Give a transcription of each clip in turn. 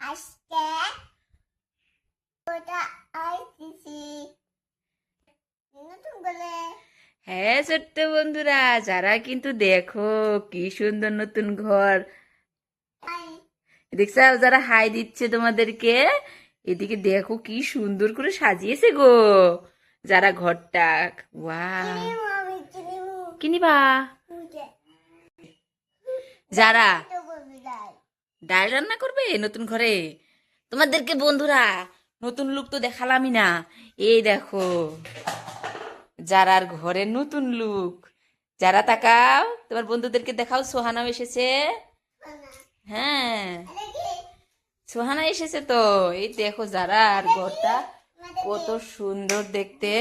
আজকে ওটা আইসিসি নতুন করে হ্যাঁ ছোট্ট বন্ধুরা, যারা কিন্তু দেখো কি সুন্দর নতুন ঘর আই দেখছো, যারা হাই দিচ্ছে তোমাদেরকে। এদিকে দেখো কি সুন্দর করে সাজিয়েছে গো যারা ঘরটা। ওয়াও, কিনিমু আমি কিনিমু কিনিবা মুজে যারা তো বলবি যাই ডাল রান্না করবে নতুন ঘরে। তোমাদেরকে বন্ধুরা নতুন লুক তো দেখালামই না, এই দেখো যারার ঘরে নতুন লুক। যারা তাকাও, তোমার বন্ধুদেরকে দেখাও, সোহানাও এসেছে। হ্যাঁ, দেখি সোহানা এসেছে তো। এই দেখো যারা আর ঘরটা কত সুন্দর দেখতে।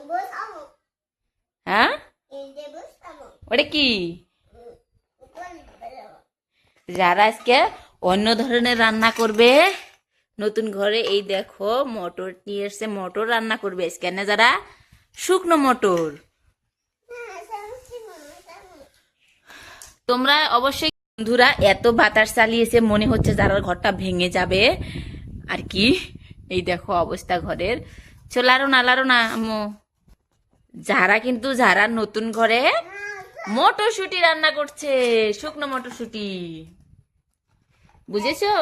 বসামু হ্যাঁ, এই যে বসামু ওটা কি? কোন বলো যারা আজকে অন্য ধরনের রান্না করবে নতুন ঘরে, এই দেখো মটর নিয়ে এসছে, মটর রান্না করবে আজকে না যারা, শুকনো মটর। তোমরা অবশ্যই বন্ধুরা, এত বাতাস চালিয়েছে মনে হচ্ছে যারা ঘরটা ভেঙে যাবে আর কি। এই দেখো অবস্থা ঘরের। লারো না আম্মু। যারা কিন্তু যারা নতুন ঘরে মটরশুঁটি রান্না করছে, শুকনো মটরশুঁটি, বুঝেছো?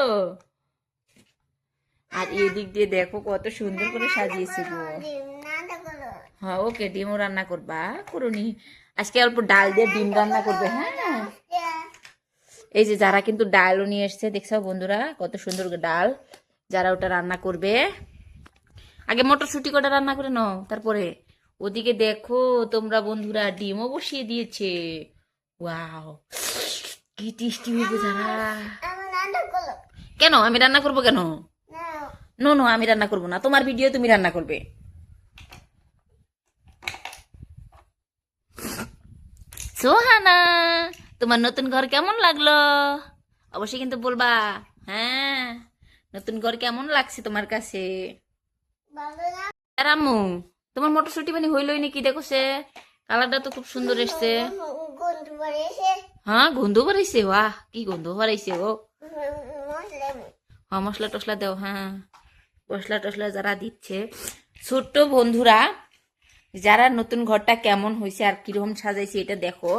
আর এদিক দিয়ে দেখো কত সুন্দর করে সাজিয়েছে গো। হ্যাঁ ওকে, ডিমও রান্না করবা, করুনি আজকে অল্প ডাল দিয়ে ডিম রান্না করবে। হ্যাঁ, এই যে যারা কিন্তু ডালও নিয়ে এসছে, দেখছো বন্ধুরা কত সুন্দর ডাল। যারা ওটা রান্না করবে, আগে মটরশুঁটি কটা রান্না করে নাও, তারপরে ওদিকে দেখো তোমরা বন্ধুরা ডিমও বসিয়ে দিয়েছে। ওয়াও, কি টেস্টি হবে যারা। কেন আমি রান্না করবো কেন? নো নো, আমি রান্না করবো না, তোমার ভিডিও তুমি রান্না করবে। সোহানা, তোমার নতুন ঘর কেমন লাগলো অবশ্যই কিন্তু বলবা। হ্যাঁ, নতুন ঘর কেমন লাগছে তোমার কাছে? আর আম্মু, তোমার মটরশুঁটি মানে হইলই নাকি? দেখো সে কালারটা তো খুব সুন্দর এসছে। হ্যাঁ, গন্ধ বাড়াইছে। বাহ, কি গন্ধ বাড়াইছে গো। হ্যাঁ, মশলা টসলা দাও। হ্যাঁ, মশলা টসলা যারা দিচ্ছে, ছোট্ট বন্ধুরা যারা নতুন ঘরটা কেমন হয়েছে আর কিরকম সাজাইছে এটা দেখো।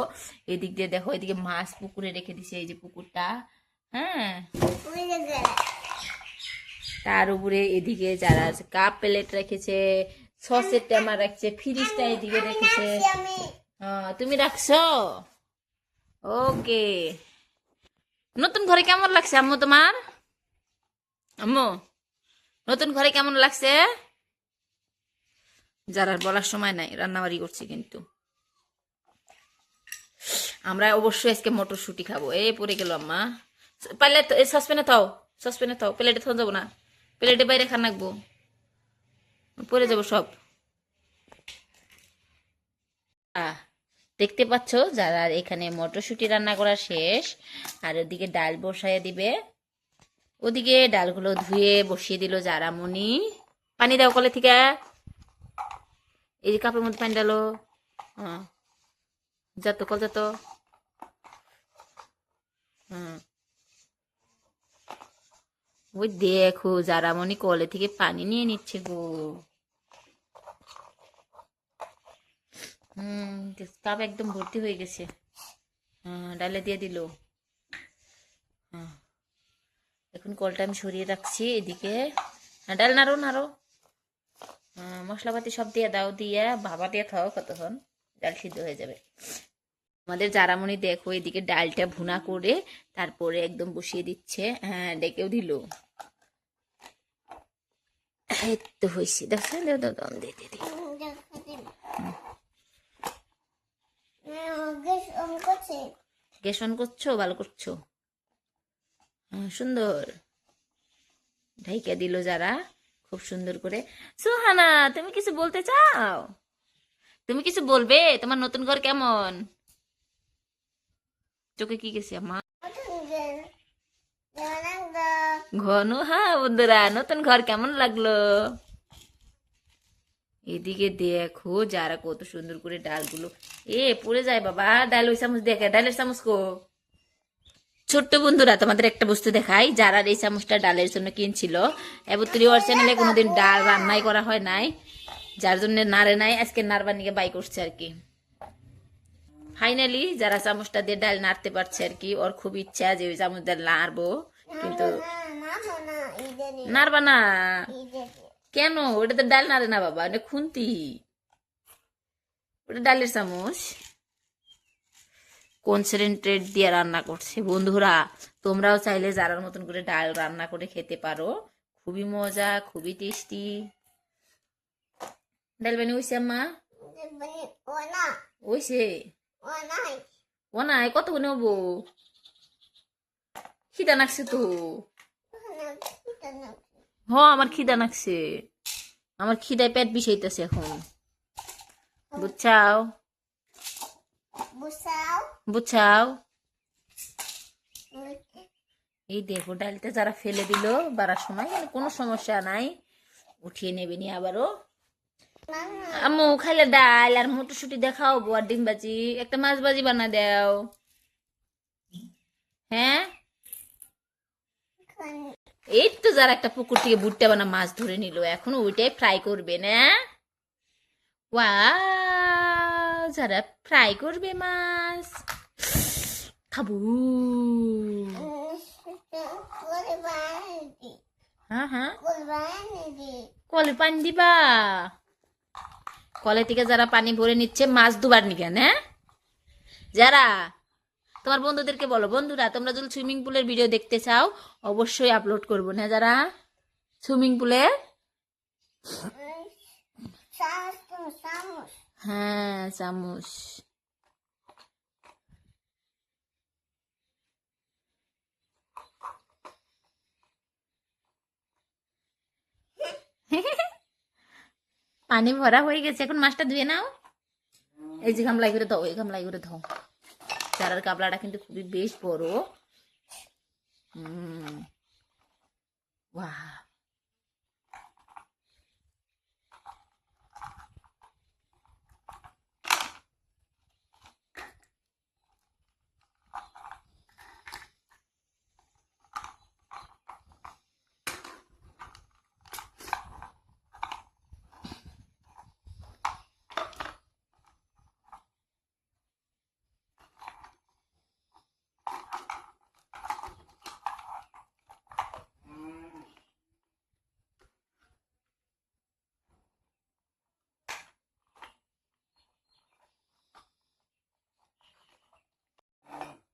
এদিক দিয়ে দেখো, এদিকে মাছ পুকুরে রেখে দিছে, এই যে পুকুরটা। হ্যাঁ, তার উপরে এদিকে যারা কাপ প্লেট রেখেছে, সসের টেমা রাখছে, ফ্রিজটা এদিকে রেখেছে। তুমি রাখছো? ওকে। নতুন ঘরে কেমন লাগছে আম্মু তোমার? আম্মু, নতুন ঘরে কেমন লাগছে? যারা বলার সময় নাই, রান্নাবাড়ি করছি কিন্তু। আমরা অবশ্যই আজকে মটরশুঁটি খাবো। এই পড়ে গেল আম্মা। পারলে সসপ্যানে থাও, সসপ্যানে থাও, প্লেটে থাও যাবো না, প্লেটে বাইরে খান রাখবো, পড়ে যাবো সব। দেখতে পাচ্ছ যারা এখানে মটরশুঁটি রান্না করা শেষ, আর ওদিকে ডাল বসায় দিবে। ওদিকে ডালগুলো ধুয়ে বসিয়ে দিল যারা মনি। পানি দাও কলে থেকে, এই যে কাপের মধ্যে পানি ডালো। হ্যাঁ, যত কল যত। হ্যাঁ, ওই দেখো যারা মনি কলে থেকে পানি নিয়ে নিচ্ছে গো। কাপ একদম ভর্তি হয়ে গেছে। হ্যাঁ, ডালে দিয়ে দিল। হ্যাঁ, এখন কলটা আমি সরিয়ে রাখছি এদিকে। হ্যাঁ, ডাল নাড়ো নাড়ো। মশলাপাতি সব দিয়ে দাও, দিয়ে ভাবা দিয়ে খাও কতক্ষণ, ডাল সিদ্ধ হয়ে যাবে। আমাদের জারামণি দেখো এদিকে ডালটা ভুনা করে তারপরে একদম বসিয়ে দিচ্ছে। হ্যাঁ, ডেকেও দিল। এই তো হয়েছে, দেখছেন? দম দিয়ে দিয়ে দিই। গ্যাস অন করছো, ভালো করছো। হ্যাঁ, সুন্দর ঢাইকা দিল যারা, খুব সুন্দর করে। সুহানা, তুমি কিছু বলতে চাও? তুমি কিছু বলবে? তোমার নতুন ঘর কেমন? চোখে কি গেছে মা? ঘন। হ্যাঁ বন্ধুরা, নতুন ঘর কেমন লাগলো? এদিকে দেখো যারা কত সুন্দর করে ডালগুলো এ পড়ে যায় বাবা, ডাল ওই চামচ দেখে, ডালের চামচ কো। ছোট্ট বন্ধুরা, তোমাদের একটা বস্তু দেখাই, যারা এই চামচটা ডালের জন্য কিনছিল, এবার ওর চ্যানেলে কোনোদিন ডাল রান্নাই করা হয় নাই, যার জন্য নাড়ে নাই, আজকে নাড়বার নিয়ে বাই করছে আর কি। ফাইনালি যারা চামচটা দিয়ে ডাল নাড়তে পারছে আর কি, ওর খুব ইচ্ছা যে ওই চামচ দিয়ে নাড়বো, কিন্তু নাড়বা না কেন? ওটা তো ডাল নাড়ে না বাবা, ওটা খুন্তি, ওটা ডালের চামচ। কনসেন্ট্রেট দিয়ে রান্না করছে বন্ধুরা, তোমরাও চাইলে যারার মতন করে ডাল রান্না করে খেতে পারো, খুবই মজা, খুবই টেস্টি। ডাল বানিয়ে হইছে আম্মা? হইছে? ও নাই, কতক্ষণ হবো? খিদা নাকছে তো। হ, আমার খিদা নাকছে, আমার খিদায় পেট বিষাইতেছে এখন, বুঝছাও? বুঝছাও? এই দেখো ডালটা যারা ফেলে দিল বাড়ার সময়, কোনো সমস্যা নাই, উঠিয়ে নেবে নি আবারও। আম্মু খাইলে ডাল আর মটরশুটি দেখাও, আর ডিম ভাজি, একটা মাছ ভাজি বানা দাও। হ্যাঁ, এই তো যারা একটা পুকুর থেকে ভুট্টা বানা মাছ ধরে নিল, এখন ওইটাই ফ্রাই করবে না? ওয়াও, যারা ফ্রাই করবে মাছ, খাবো। হ্যাঁ হ্যাঁ, কলে পানি দিবা? কলে থেকে যারা পানি ভরে নিচ্ছে মাছ দুবার নিবে না? যারা তোমার বন্ধুদেরকে বলো, বন্ধুরা তোমরা যদি সুইমিং পুলের ভিডিও দেখতে চাও অবশ্যই আপলোড করবো না, যারা সুইমিং পুলে। হ্যাঁ, চামচ। পানি ভরা হয়ে গেছে, এখন মাছটা ধুয়ে নাও। এই যে গামলাই করে দাও, এই গামলাই করে দাও। চারার গাবলাটা কিন্তু খুবই বেশ বড়। বাহ,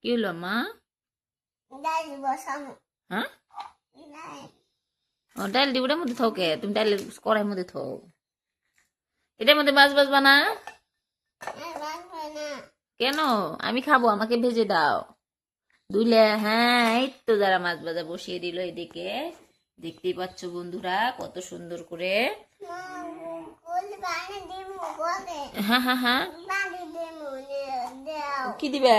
কি হলো মা? হ্যাঁ, ও ডাল ডিবুটার মধ্যে থাকে, তুমি ডাল কড়াইয়ের মধ্যে থাও, এটার মধ্যে মাছ বাজবা না কেন? আমি খাবো, আমাকে ভেজে দাও দুইলে। হ্যাঁ, এই তো যারা মাছ ভাজা বসিয়ে দিল এদিকে, দেখতেই পাচ্ছ বন্ধুরা কত সুন্দর করে। হ্যাঁ হ্যাঁ হ্যাঁ, কি দিবে?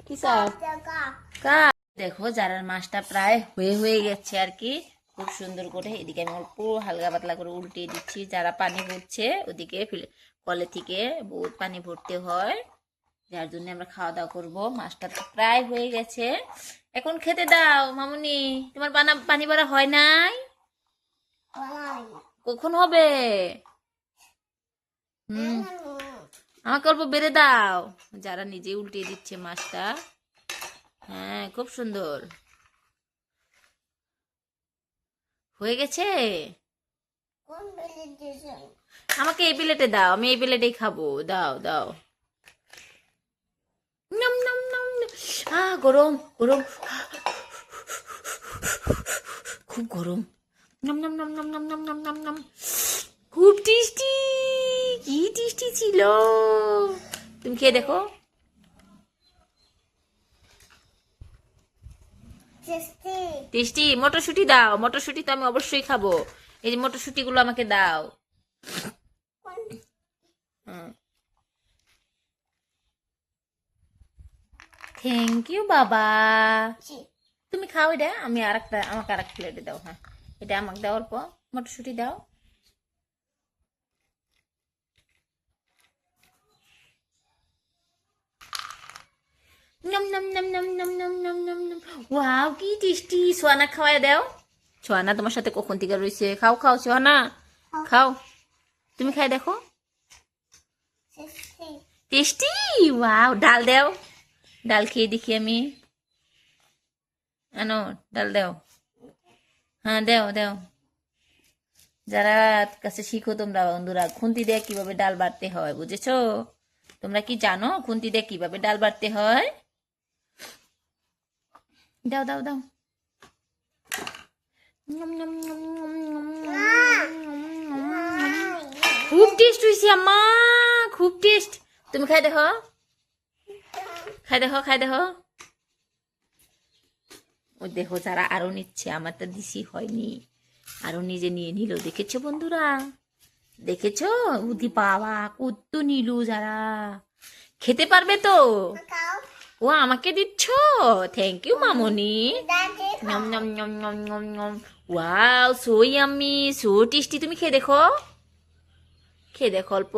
কি চাও? দেখো যারার মাছটা প্রায় হয়ে গেছে আর কি, খুব সুন্দর করে। এদিকে আমি অল্প হালকা পাতলা করে উল্টিয়ে দিচ্ছি, যারা পানি ভরছে ওদিকে কলে থেকে বহুত পানি ভরতে হয়, যার জন্য আমরা খাওয়া দাওয়া করবো। মাছটা তো প্রায় হয়ে গেছে, এখন খেতে দাও মামুনি। তোমার পানি ভরা হয় নাই? কখন হবে? আমাকে অল্প বেড়ে দাও। যারা নিজে উল্টিয়ে দিচ্ছে মাছটা। হ্যাঁ, খুব সুন্দর হয়ে গেছে। আমাকে এই প্লেটে দাও, আমি এই প্লেটেই খাবো, দাও দাও। নম নম নম। গরম গরম, খুব গরম। নম নম নম নম নম নম নম নম নম, খুব টেস্টি। কি টেস্টি ছিল, তুমি খেয়ে দেখো। টেস্টি। মটরশুঁটি দাও, মটরশুঁটি তো আমি অবশ্যই খাবো, এই যে মটরশুঁটি গুলো আমাকে দাও। থ্যাংক ইউ বাবা, তুমি খাও এটা, আমি আমাকে আর এক প্লেটে দাও। হ্যাঁ, এটা আমাকে দেওয়ার পর মটরশুঁটি দাও। নম নম নম নম নম নম নম নম নম। ওয়াও কি টেস্টি। সোয়ানা খাওয়ায় দাও। সোয়ানা তোমার সাথে কখন থেকে রয়েছে? খাও খাও সোয়ানা, খাও। তুমি খাই দেখো। টেস্টি। ওয়াও, ডাল দাও। ডাল খেয়ে দেখি আমি। আনো ডাল দাও। হ্যাঁ দাও দাও। যারা কাছে শিখো তোমরা বন্ধুরা, খুন্তি দিয়ে কিভাবে ডাল বাটতে হয়, বুঝেছো? তোমরা কি জানো খুন্তি দিয়ে কিভাবে ডাল বাটতে হয়? দাও দাও দাও। খুব টেস্ট হয়েছে আম্মা, খুব টেস্ট। তুমি খাই দেখো, খাই দেখো, খাই দেখো। ওই দেখো যারা আরো নিচ্ছে, আমারটা দিছি হয়নি, আরো নিজে নিয়ে নিল। দেখেছো বন্ধুরা, দেখেছো? উদি বাবা কত নিল যারা। খেতে পারবে তো? ও আমাকে দিচ্ছ, থ্যাংক ইউ মামনি। নম নম নম নম নম নম। Wow so yummy, so tasty. তুমি খেয়ে দেখো, খেয়ে দেখো অল্প।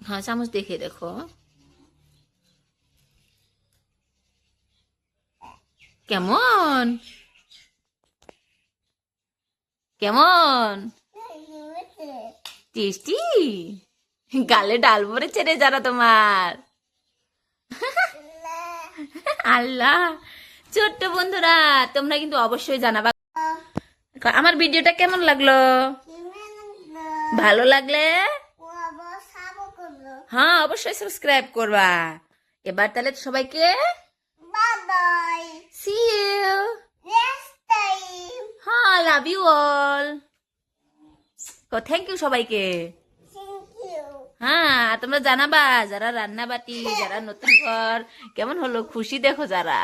হ্যাঁ চামচ দিয়ে খেয়ে দেখো। কেমন কেমন? টেস্টি। গালে ডাল পড়েছে রে যারা তোমার। আল্লাহ, ছোট্ট বন্ধুরা তোমরা কিন্তু অবশ্যই জানাবা আমার ভিডিওটা কেমন লাগলো। ভালো লাগলে হ্যাঁ অবশ্যই সাবস্ক্রাইব করবা। এবার তাহলে সবাইকে see you, হ্যাঁ love you all. Thank you সবাইকে। হ্যাঁ তোমরা জানাবা যারা রান্না বাটি, যারা নতুন ঘর কেমন হলো, খুশি দেখো যারা।